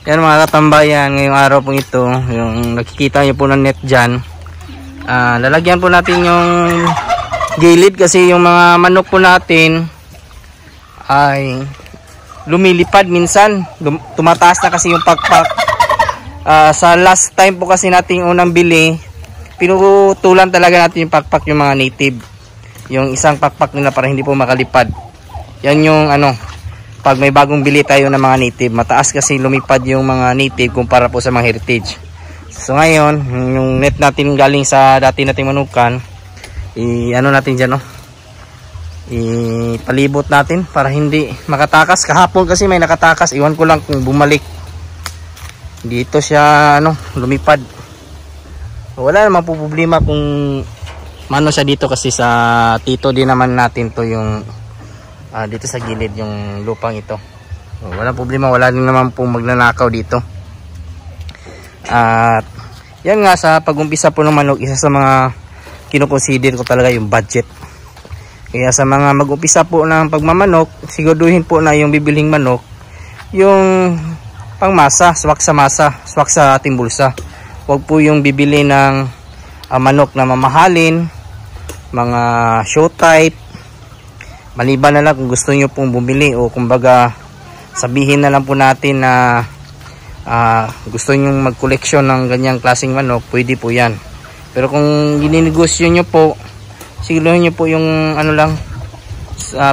Yan mga katambayan, ngayong araw po ito, yung nakikita nyo po ng net dyan, lalagyan po natin yung gilid kasi yung mga manok po natin ay lumilipad minsan, tumataas na kasi yung pakpak. Sa last time po kasi nating unang bili, pinutulan talaga natin yung pakpak yung mga native, yung isang pakpak nila para hindi po makalipad. Yan yung pag may bagong bili tayo ng mga native, mataas kasi lumipad yung mga native kumpara po sa mga heritage. So ngayon, yung net natin galing sa dati nating manukan, natin dyan, ipalibot natin para hindi makatakas. Kahapon kasi may nakatakas, iwan ko lang kung bumalik. Dito siya lumipad. Wala namang po problema kung mano siya dito kasi sa tito din naman natin to yung dito sa gilid yung lupang ito. Wala problema, wala din naman pong magnanakaw dito. At yan nga, sa pag-umpisa po ng manok, isa sa mga kinukonsider ko talaga yung budget. Kaya sa mga mag-umpisa po ng pagmamanok, siguraduhin po na yung bibiling manok yung pangmasa, swak sa masa, swak sa ating bulsa. Huwag po yung bibili ng manok na mamahalin, mga show type. Maliban na lang kung gusto nyo pong bumili o kumbaga sabihin na lang po natin na gusto nyo mag-collection ng ganyang klaseng manok, pwede po yan. Pero kung gininegosyo nyo po, siguraduhin nyo po yung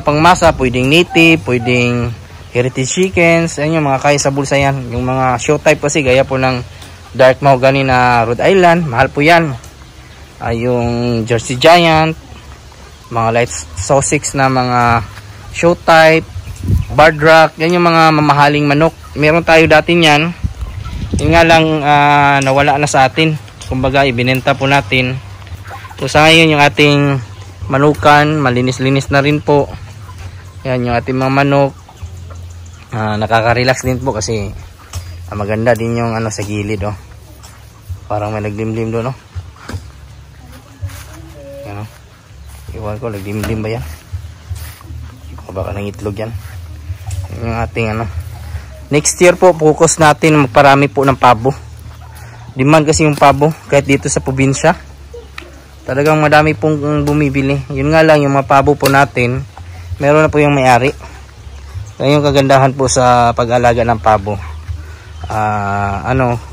pangmasa, pwedeng native, pwedeng heritage chickens, yan yung mga kaya sa bulsa yan. Yung mga show type kasi gaya po ng dark mahogany na Rhode Island, mahal po yan. Yung Jersey Giant, mga light Sussex na mga show type, Bardrack, yan yung mga mamahaling manok. Meron tayo dati niyan, yun nga lang nawala na sa atin, kumbaga ibinenta po natin. So sa ngayon yung ating manukan malinis-linis na rin po. Yan yung ating mga manok, nakaka-relax din po kasi maganda din yung sa gilid, parang may naglimlim doon, iwan ko, naglimlim ba yan? O baka nang itlog yan. Yung ating next year po, focus natin magparami po ng pabo. Demand kasi yung pabo, kahit dito sa probinsya. Talagang madami pong bumibili. Yun nga lang, yung mga pabo po natin, meron na po yung may-ari. Kaya yung kagandahan po sa pag-alaga ng pabo.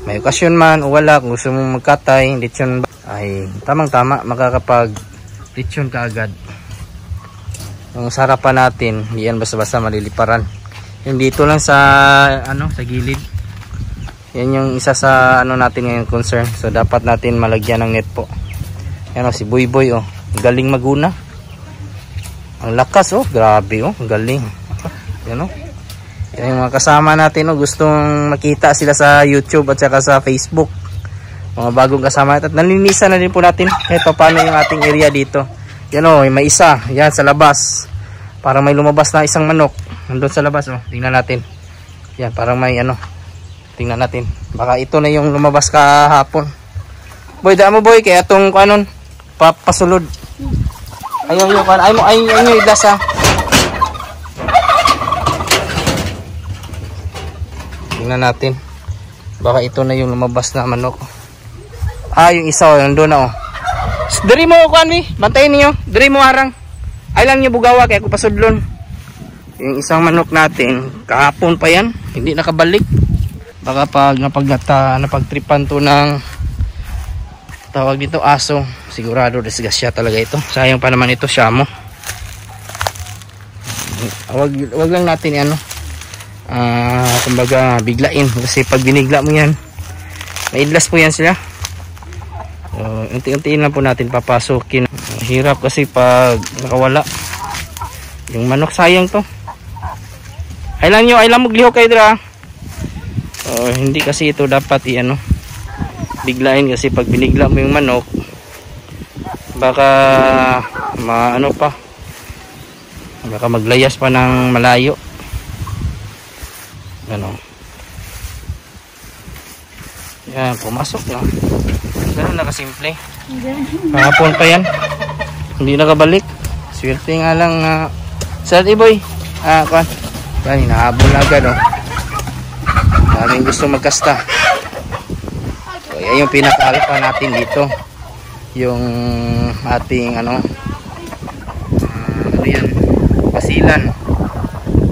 May okasyon man o wala, kung gusto mong magkatay, lechon ay tamang-tama, makakapag-lechon ka agad. Yung sarapan natin, hindi yan basta-basta maliliparan. Yung dito lang sa sa gilid. Yan yung isa sa natin ngayon concern. So dapat natin malagyan ng net po. Yan si Boy Boy, galing maguna. Ang lakas, grabe, ang galing. Yan yan yung mga kasama natin, gustong makita sila sa YouTube at saka sa Facebook. Mga bagong kasama at nalinisan na din po natin paano yung ating area dito. Yan may isa yan sa labas, parang may lumabas na isang manok nandun sa labas. Tingnan natin yan, parang may tingnan natin, baka ito na yung lumabas kahapon. Boy, daan mo boy, kaya itong papasulod ayaw nyo iglas tingnan natin, baka ito na yung lumabas na manok. Yung isa nandun na Dari mo bantayin niyo, dari mo harang. Ay lang niyo bugawa kaya ko pasudlon. Yung isang manok natin, kahapon pa yan, hindi nakabalik. Baka pag napagtripan to ng tawag dito aso, sigurado disgrasya talaga ito. Sayang pa naman ito, Shamo. Wag lang natin kumbaga biglain kasi pag binigla mo yan, maidlas po yan sila. Unti-untiin lang po natin papasukin. Hirap kasi pag nakawala yung manok, sayang to. Ay lang maglihok kayo dira. Hindi kasi ito dapat biglain kasi pag binigla mo yung manok, baka baka maglayas pa ng malayo. Yan, pumasok na. Ganun na kasimple. Kahapon pa yan, hindi nakabalik. Swerte nga lang. Swerte boy. Kan, hinahabol na agad Maraming gusto magkasta. So, yan yung pinaka-alpha natin dito. Yung ating ano yan,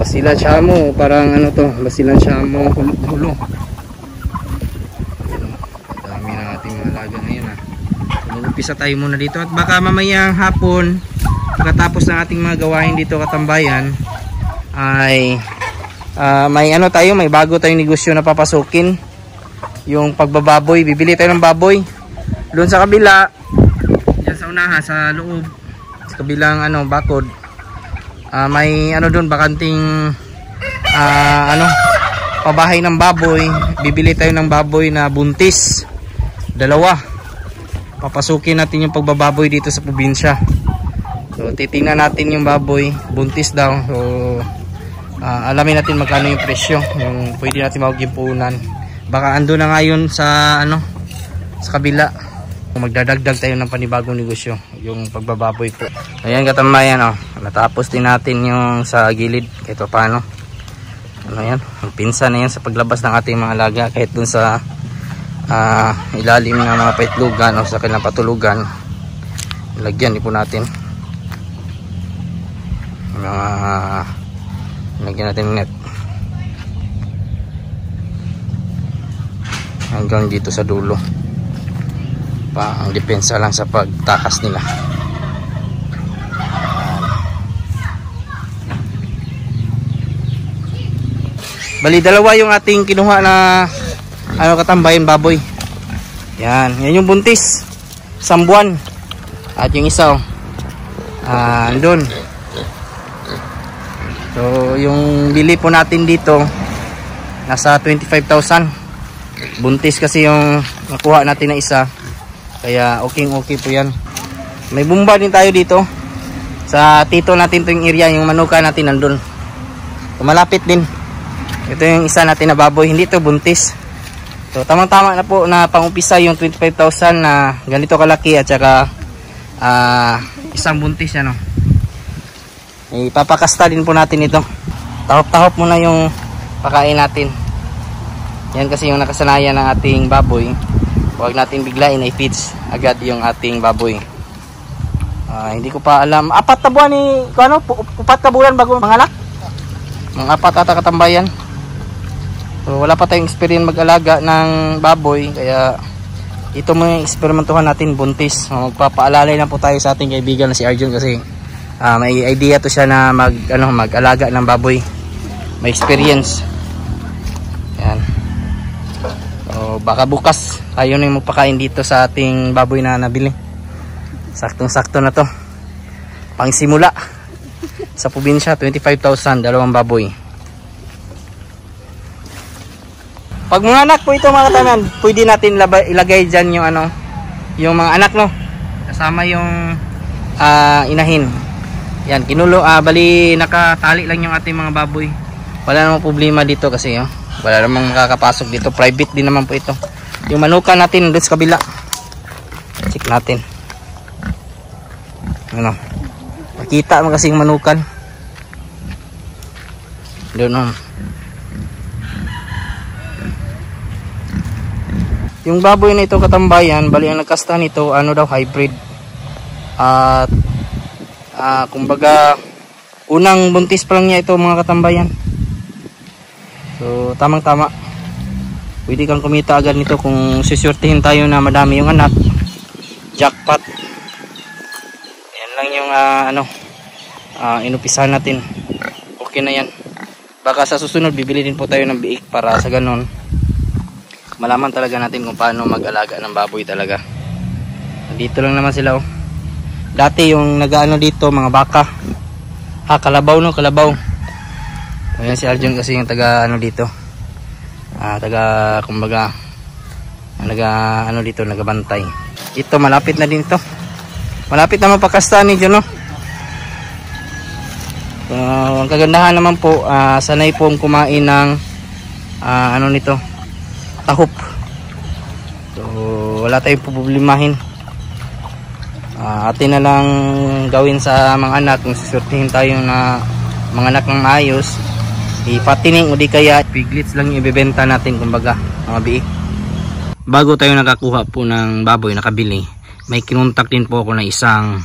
basilan Shamo, parang ano to, basilan Shamo hulo. Dami na ating mga alaga ngayon ha. Mag-umpisa tayo muna dito at baka mamayang hapon pagkatapos ng ating mga gawain dito katambayan ay may ano tayo, may bago tayong negosyo na papasukin, yung pagbababoy. Bibili tayo ng baboy doon sa kabila, yan sa unahan, sa loob, sa kabilang ano, bakod. May ano doon, bakanting ano, pabahay ng baboy. Bibili tayo ng baboy na buntis, 2. Papasukin natin yung pagbababoy dito sa probinsya. So titingnan natin yung baboy, buntis daw. So alamin natin magkano yung presyo, yung pwede natin magimpunan. Baka ando na ngayon sa ano, sa kabila. Magdadagdag tayo ng panibagong negosyo, yung pagbababoy po. Ayan katambayan, oh. Natapos din natin yung sa gilid kahit paano. Ano yan, pinsa na yan sa paglabas ng ating mga alaga, kahit dun sa ilalim ng mga paitlugan o sa kanilang patulugan. Lagyan po natin lagyan natin net hanggang dito sa dulo, ang depensa lang sa pagtakas nila. Bali 2 yung ating kinuha na ano katambayan baboy. Yan yung buntis, 1 buwan. At yung isa andun. So yung bili po natin dito nasa 25,000. Buntis kasi yung nakuha natin na isa, kaya okay po yan. May bumba din tayo dito sa tito natin, to yung area, yung manuka natin nandun. So, malapit din. Ito yung isa natin na baboy, hindi to buntis. So tamang-tama na po na pangumpisa yung 25,000 na ganito kalaki, at saka isang buntis yan, ipapakasta din po natin ito. Tahop-tahop muna yung pakain natin. Yan kasi yung nakasanayan ng ating baboy. Huwag natin biglain na i-feeds agad yung ating baboy. Hindi ko pa alam, 4 na buwan ni ano, 4 na buwan bago manganak. Mga 4 ata katambayan. So wala pa tayong experience mag-alaga ng baboy, kaya ito mo yung eksperimentuhan natin, buntis. Magpapaalalay lang po tayo sa ating kaibigan na si Arjun, kasi may idea to siya na mag-alaga ng baboy. May experience. Yan. So baka bukas tayo na yung magpakain dito sa ating baboy na nabili. Saktong-sakto na to. Pangsimula sa probinsya, 25,000, 2 baboy. Pag mga anak po ito mga katanan, pwede natin ilagay dyan yung ano, yung mga anak, no, kasama yung inahin. Yan, kinulo, bali nakatali lang yung ating mga baboy. Wala namang problema dito kasi wala namang makakapasok dito. Private din naman po ito. Yung manuka natin doon sa kabila, check natin. Ano, makita mo kasi yung manukan doon. Yung baboy na ito katambayan, bali ang nagkasta nito ano daw, hybrid. At kumbaga unang buntis pa lang niya ito mga katambayan. So tamang-tama, pwede kang kumita agad nito kung sisurtihin tayo na madami yung anak. Jackpot. Yan lang yung inupisahan natin. Okay na yan. Baka sa susunod bibili din po tayo ng biik para sa ganon malaman talaga natin kung paano mag-alaga ng baboy talaga. Dito lang naman sila, Dati yung nag-ano dito, mga baka. Kalabaw, no, kalabaw. Ayan si Arjun kasi yung taga ano dito. Taga kumbaga dito, nagabantay. Ito malapit na din to. Malapit na mapakasta ni Juno. Ang kagandahan naman po, sanay pong kumain ng nito, tahop. So wala tayong problemahin. Atin na lang gawin sa mga anak kung susurtihin tayo na mga anak ng maayos. ipatining o di kaya piglets lang yung ibebenta natin kumbaga mga biik. Bago tayo nakakuha po ng baboy nakabili, may kinontak din po ako na isang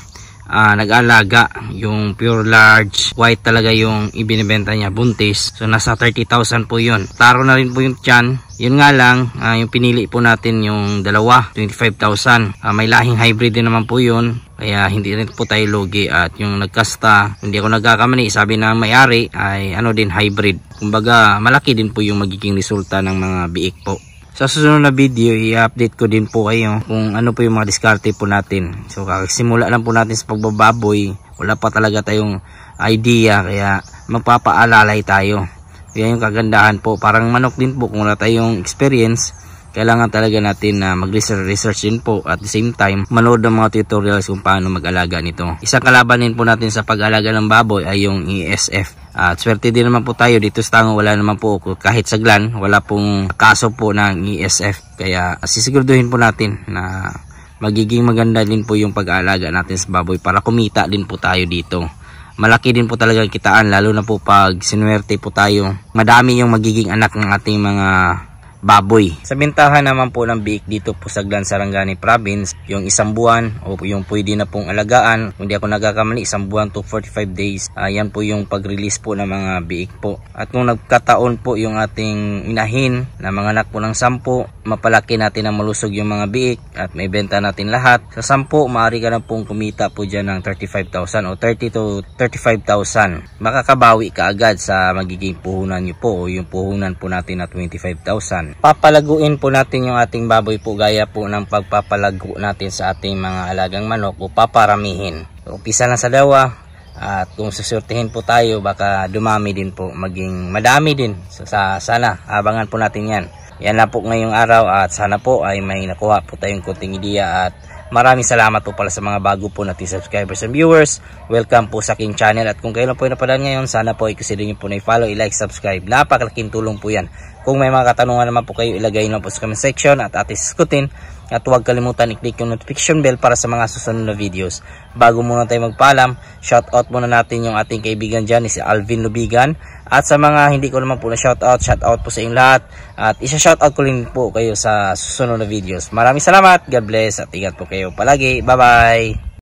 nag-alaga, yung pure large white talaga yung ibinibenta niya, buntis. So nasa 30,000 po yun. Taro na rin po yung tiyan. Yun nga lang, yung pinili po natin yung dalawa, 25,000. May lahing hybrid din naman po yun, kaya hindi rin po tayo lugi. At yung nagkasta, hindi ako nagkakamali, sabi na may-ari ay ano din, hybrid. Kumbaga malaki din po yung magiging resulta ng mga biik po. Sa susunod na video, i-update ko din po kayo kung ano po yung mga diskarte po natin. So simula lang po natin sa pagbababoy, wala pa talaga tayong idea, kaya magpapaalalay tayo. Kaya yung kagandahan po, parang manok din po, kung wala tayong experience, kailangan talaga natin na mag-research din po, at the same time manood ng mga tutorials kung paano mag-alaga nito. Isang kalaban din po natin sa pag-alaga ng baboy ay yung ESF. At swerte din naman po tayo dito sa Tango, wala naman po kahit saglan, wala pong kaso po ng ESF. Kaya sisiguraduhin po natin na magiging maganda din po yung pag-aalaga natin sa baboy para kumita din po tayo dito. Malaki din po talaga kitaan, lalo na po pag sinuwerte po tayo. Madami yung magiging anak ng ating mga baboy. Sa bintahan naman po ng biik dito po sa Glan, Sarangani Province, yung isang buwan o yung pwede na pong alagaan, kung di ako nagkakamali, isang buwan to 45 days, yan po yung pag-release po ng mga biik po. At kung nagkataon po yung ating inahin na mga anak po ng 10, mapalaki natin na malusog yung mga biik at may benta natin lahat. Sa 10, maaari ka na pong kumita po dyan ng 35,000 o 30 to 35,000. Makakabawi ka agad sa magiging puhunan nyo po, o yung puhunan po natin na 25,000. Papalaguin po natin yung ating baboy po gaya po ng pagpapalago natin sa ating mga alagang manok o paparamihin. So, umpisa lang sa dawa, at kung susurtihin po tayo baka dumami din po, maging madami din. So, sana abangan po natin yan. Yan lang po ngayong araw, at sana po ay may nakuha po tayong kunting ideya. At maraming salamat po pala sa mga bago po nating subscribers and viewers. Welcome po sa aking channel, at kung kayo lang po yung napadaan ngayon, sana po ay consider nyo po na i-follow, i-like, subscribe. Napakalaking tulong po yan. Kung may mga katanungan naman po kayo, ilagay lang po sa comment section at ating sagutin. At huwag kalimutan i-click yung notification bell para sa mga susunod na videos. Bago muna tayo magpaalam, shoutout muna natin yung ating kaibigan dyan, si Alvin Lubigan. At sa mga hindi ko naman po na shoutout po sa inyong lahat. At isa-shoutout ko rin po kayo sa susunod na videos. Maraming salamat, God bless, at ingat po kayo palagi. Bye-bye!